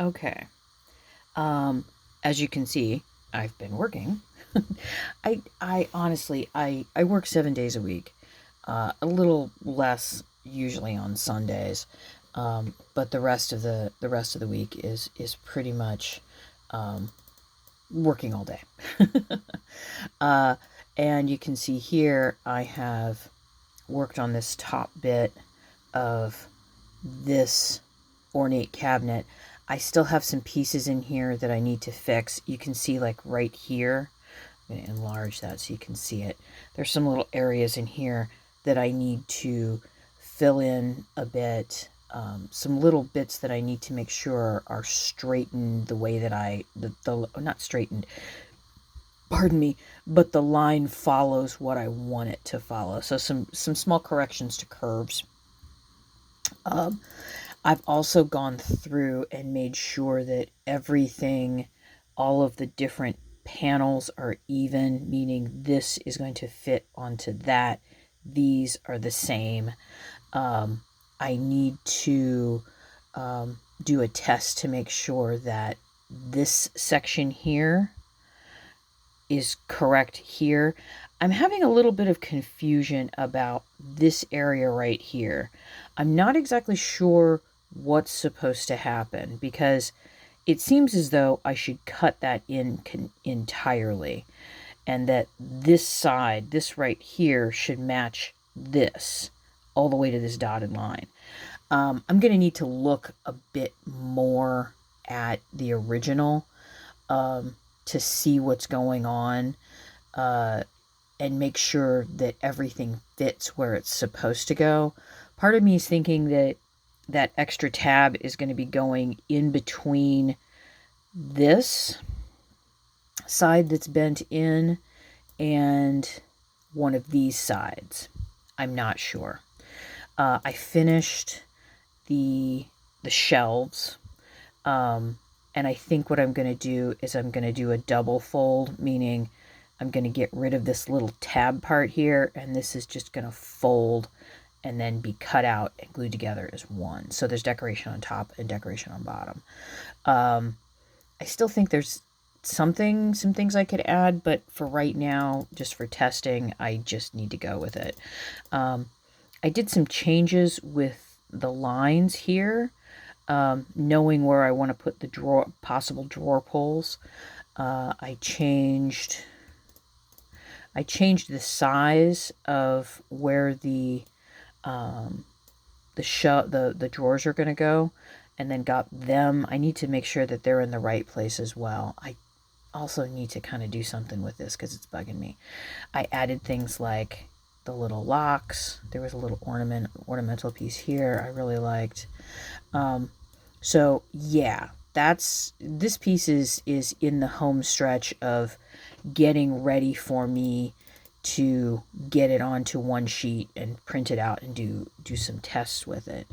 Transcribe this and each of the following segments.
Okay. Um, as you can see, I've been working. I honestly, I work 7 days a week. A little less usually on Sundays. But the rest of the week is pretty much um, working all day. uh, and you can see here I have worked on this top bit of this ornate cabinet. I still have some pieces in here that I need to fix. You can see like right here. I'm going to enlarge that so you can see it. There's some little areas in here that I need to fill in a bit. Some little bits that I need to make sure are straightened the way that not straightened, pardon me, but the line follows what I want it to follow. So some small corrections to curves. Um, I've also gone through and made sure that everything, all of the different panels are even, meaning this is going to fit onto that. These are the same. Um, I need to do a test to make sure that this section here is correct here. I'm having a little bit of confusion about this area right here. I'm not exactly sure what's supposed to happen because it seems as though I should cut that in entirely, and that this side, this right here, should match this all the way to this dotted line. I'm going to need to look a bit more at the original to see what's going on uh, and make sure that everything fits where it's supposed to go. Part of me is thinking that that extra tab is going to be going in between this side that's bent in and one of these sides. I'm not sure. I finished the shelves, and I think what I'm going to do is I'm going to do a double fold, meaning I'm going to get rid of this little tab part here, and this is just going to fold and then be cut out and glued together as one. So there's decoration on top and decoration on bottom. I still think there's some things I could add, but for right now, just for testing, I just need to go with it. I did some changes with the lines here, knowing where I want to put the possible drawer pulls. I changed the size of where the drawers are going to go, and then got them. I need to make sure that they're in the right place as well. I also need to kind of do something with this because it's bugging me. I added things like the little locks. There was a little ornamental piece here I really liked. So yeah, this piece is in the home stretch of getting ready for me to get it onto one sheet and print it out and do some tests with it.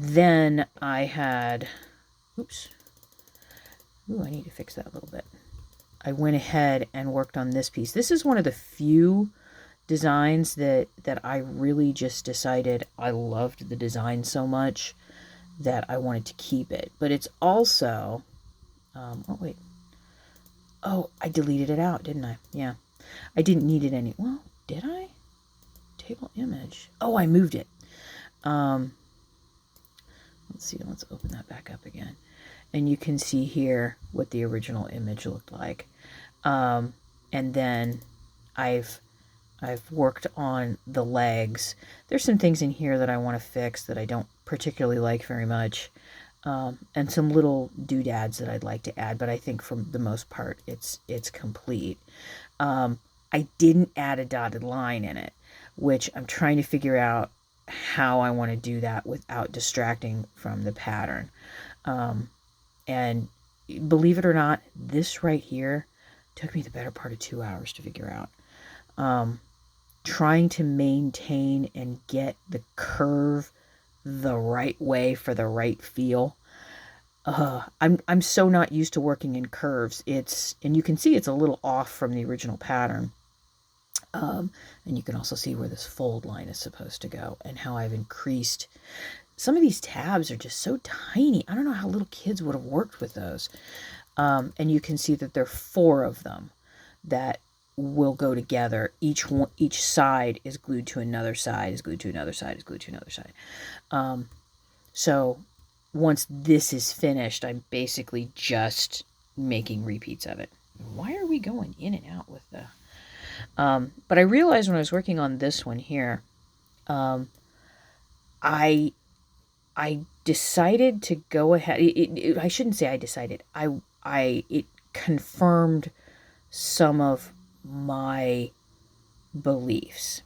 Then I had, oops, I need to fix that a little bit. I went ahead and worked on this piece. This is one of the few designs that I really just decided I loved the design so much that I wanted to keep it. But it's also, oh wait, oh, I deleted it out, didn't I? Yeah, I didn't need it any, well, did I? Table image. Oh, I moved it. Let's see, let's open that back up again. And you can see here what the original image looked like. And then I've worked on the legs. There's some things in here that I want to fix that I don't particularly like very much. And some little doodads that I'd like to add, but I think for the most part it's complete. I didn't add a dotted line in it, which I'm trying to figure out how I want to do that without distracting from the pattern. And believe it or not, this right here took me the better part of 2 hours to figure out. Trying to maintain and get the curve the right way for the right feel. I'm so not used to working in curves. And you can see it's a little off from the original pattern. And you can also see where this fold line is supposed to go and how I've increased some of these tabs are just so tiny. I don't know how little kids would have worked with those. And you can see that there are 4 of them that will go together. Each side is glued to another side, is glued to another side, is glued to another side. So once this is finished, I'm basically just making repeats of it. Why are we going in and out with the... but I realized when I was working on this one here, I decided to go ahead. I shouldn't say I decided. It confirmed some of my beliefs.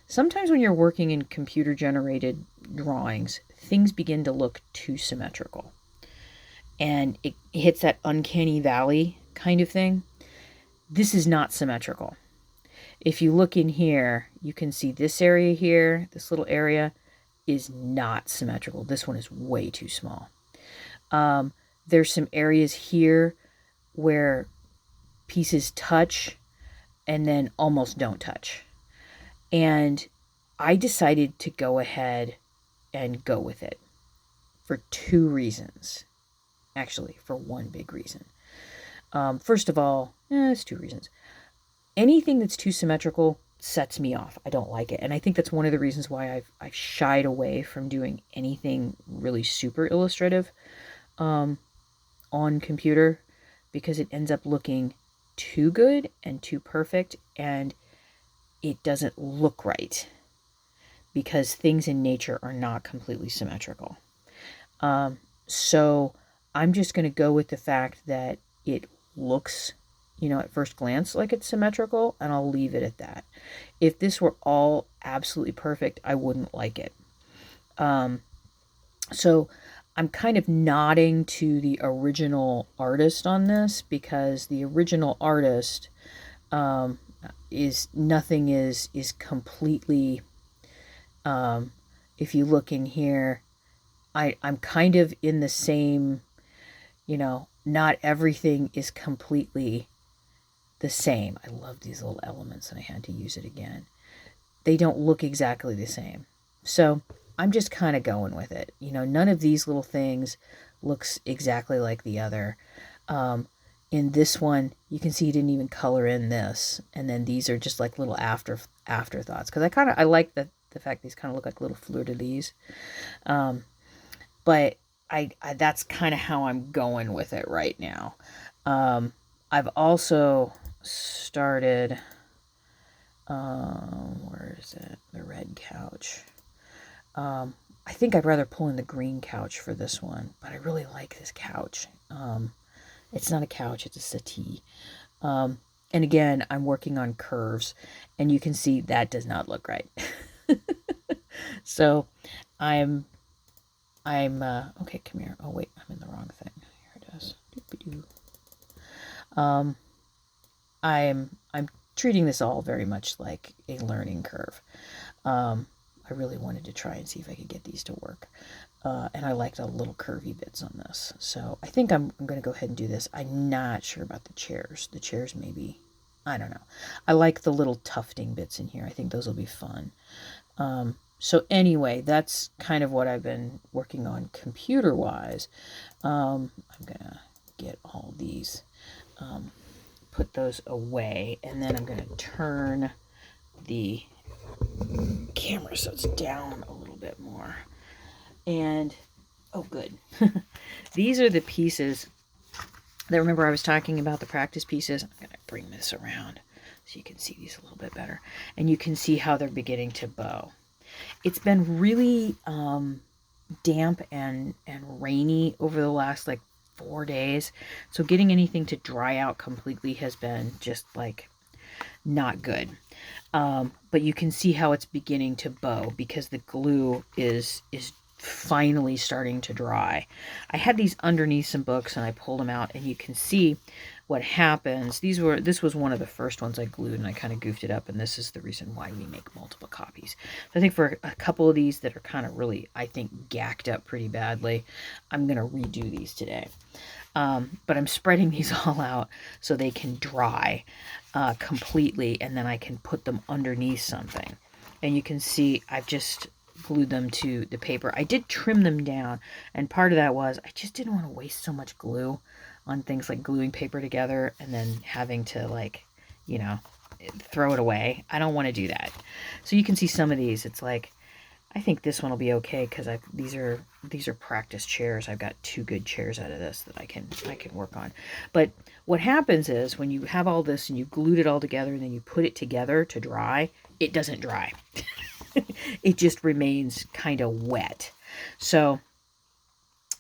Sometimes when you're working in computer-generated drawings, things begin to look too symmetrical. And it hits that uncanny valley kind of thing. This is not symmetrical. If you look in here, you can see this area here, this little area, is not symmetrical. This one is way too small. There's some areas here where pieces touch and then almost don't touch. And I decided to go ahead and go with it for 2 reasons. Actually, for one big reason. First of all, it's 2 reasons. Anything that's too symmetrical sets me off. I don't like it. And I think that's one of the reasons why I've shied away from doing anything really super illustrative on computer, because it ends up looking too good and too perfect, and it doesn't look right because things in nature are not completely symmetrical. So I'm just going to go with the fact that it looks, at first glance like it's symmetrical, and I'll leave it at that. If this were all absolutely perfect, I wouldn't like it. So I'm kind of nodding to the original artist on this, because the original artist is completely, if you look in here, I'm kind of in the same, not everything is completely the same. I love these little elements, and I had to use it again. They don't look exactly the same. So I'm just kind of going with it. None of these little things looks exactly like the other. In this one, you can see he didn't even color in this. And then these are just like little afterthoughts. Because I like the fact these kind of look like little fleur-de-lis. But I that's kind of how I'm going with it right now. I've also started, where is it? The red couch. I think I'd rather pull in the green couch for this one, but I really like this couch. It's not a couch, it's a settee. And again, I'm working on curves, and you can see that does not look right. So I'm okay, come here. Oh wait, I'm in the wrong thing. Here it is. I'm treating this all very much like a learning curve. I really wanted to try and see if I could get these to work. And I liked the little curvy bits on this. So I think I'm going to go ahead and do this. I'm not sure about the chairs. The chairs maybe, I don't know. I like the little tufting bits in here. I think those will be fun. So anyway, that's kind of what I've been working on computer-wise. I'm going to get all these, put those away, and then I'm going to turn the camera so it's down a little bit more. And oh good. These are the pieces that, remember I was talking about the practice pieces. I'm going to bring this around so you can see these a little bit better, and you can see how they're beginning to bow. It's been really damp and rainy over the last like 4 days, so getting anything to dry out completely has been just like not good. But you can see how it's beginning to bow because the glue is finally starting to dry. I had these underneath some books and I pulled them out, and you can see what happens. This was one of the first ones I glued, and I kind of goofed it up, and this is the reason why we make multiple copies. So I think for a couple of these that are kind of really, I think, gacked up pretty badly, I'm going to redo these today. But I'm spreading these all out so they can dry completely, and then I can put them underneath something. And you can see I've just glued them to the paper. I did trim them down, and part of that was I just didn't want to waste so much glue on things like gluing paper together and then having to, like, you know, throw it away. I don't want to do that. So you can see some of these. It's like, I think this one will be okay because these are practice chairs. I've got 2 good chairs out of this that I can work on. But what happens is when you have all this and you glued it all together and then you put it together to dry, it doesn't dry. It just remains kind of wet. So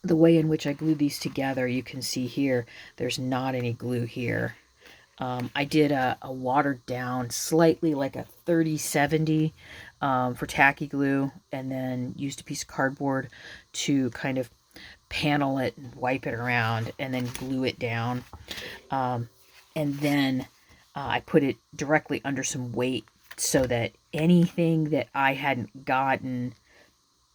the way in which I glue these together, you can see here, there's not any glue here. I did a watered down, slightly like a 30-70 for tacky glue, and then used a piece of cardboard to kind of panel it and wipe it around and then glue it down. And then I put it directly under some weight so that anything that I hadn't gotten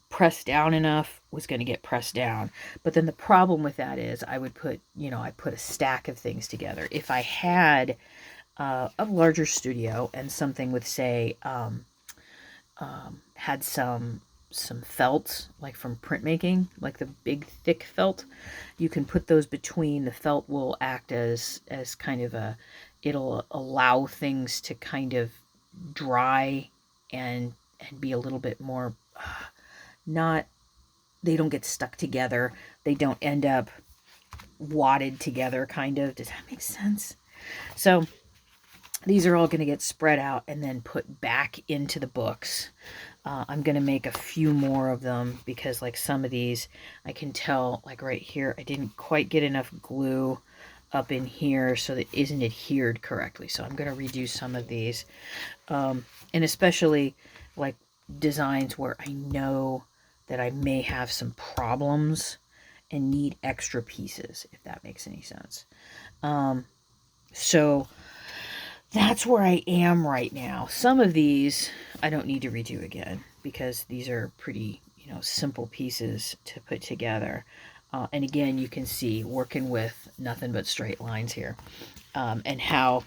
pressed down enough was going to get pressed down. But then the problem with that is I would put, I put a stack of things together. If I had a larger studio and something with, say, had some felt, like from printmaking, like the big thick felt, you can put those between. The felt will act as kind of it'll allow things to kind of dry and be a little bit more, they don't get stuck together. They don't end up wadded together, kind of. Does that make sense? So these are all going to get spread out and then put back into the books. I'm going to make a few more of them because, like, some of these, I can tell, like right here, I didn't quite get enough glue up in here so that it isn't adhered correctly. So I'm going to redo some of these. And especially, like, designs where I know that I may have some problems and need extra pieces, if that makes any sense. So that's where I am right now. Some of these I don't need to redo again because these are pretty, simple pieces to put together. And again, you can see working with nothing but straight lines here, and how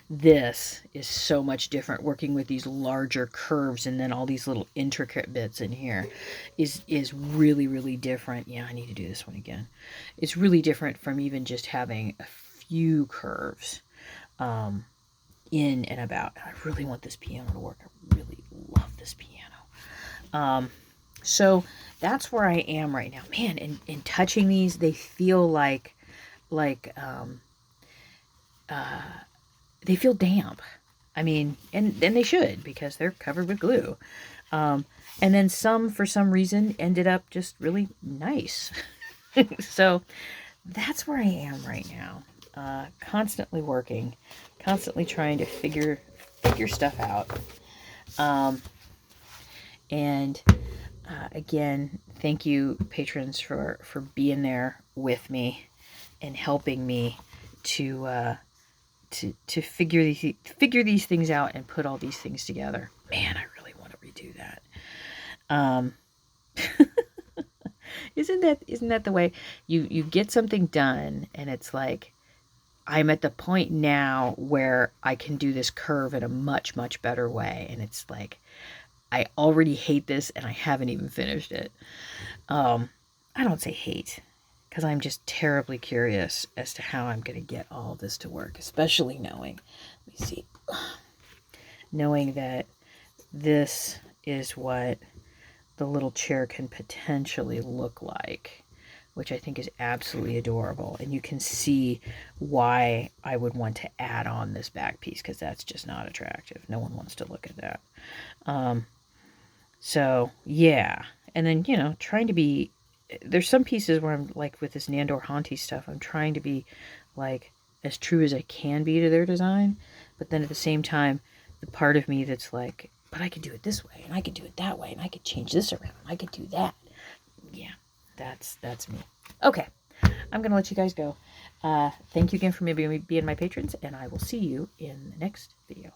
this is so much different. Working with these larger curves and then all these little intricate bits in here is really, really different. Yeah, I need to do this one again. It's really different from even just having a few curves in and about. I really want this piano to work. I really love this piano. So that's where I am right now. Man, in touching these, they feel like they feel damp. I mean, and they should, because they're covered with glue. And then some, for some reason, ended up just really nice. So that's where I am right now. Constantly working, constantly trying to figure stuff out. And again, thank you, patrons, for being there with me and helping me to figure these things out and put all these things together. Man, I really want to redo that. Isn't that the way you get something done, and it's like, I'm at the point now where I can do this curve in a much, much better way, and it's like, I already hate this and I haven't even finished it. I don't say hate, because I'm just terribly curious as to how I'm going to get all of this to work, especially knowing that this is what the little chair can potentially look like, which I think is absolutely adorable. And you can see why I would want to add on this back piece, because that's just not attractive. No one wants to look at that. So, yeah. And then, trying to be... There's some pieces where I'm, like, with this Nandor Haunty stuff, I'm trying to be, like, as true as I can be to their design. But then at the same time, the part of me that's like, but I could do it this way, and I could do it that way, and I could change this around, and I could do that. Yeah, that's me. Okay, I'm going to let you guys go. Thank you again for maybe being my patrons, and I will see you in the next video.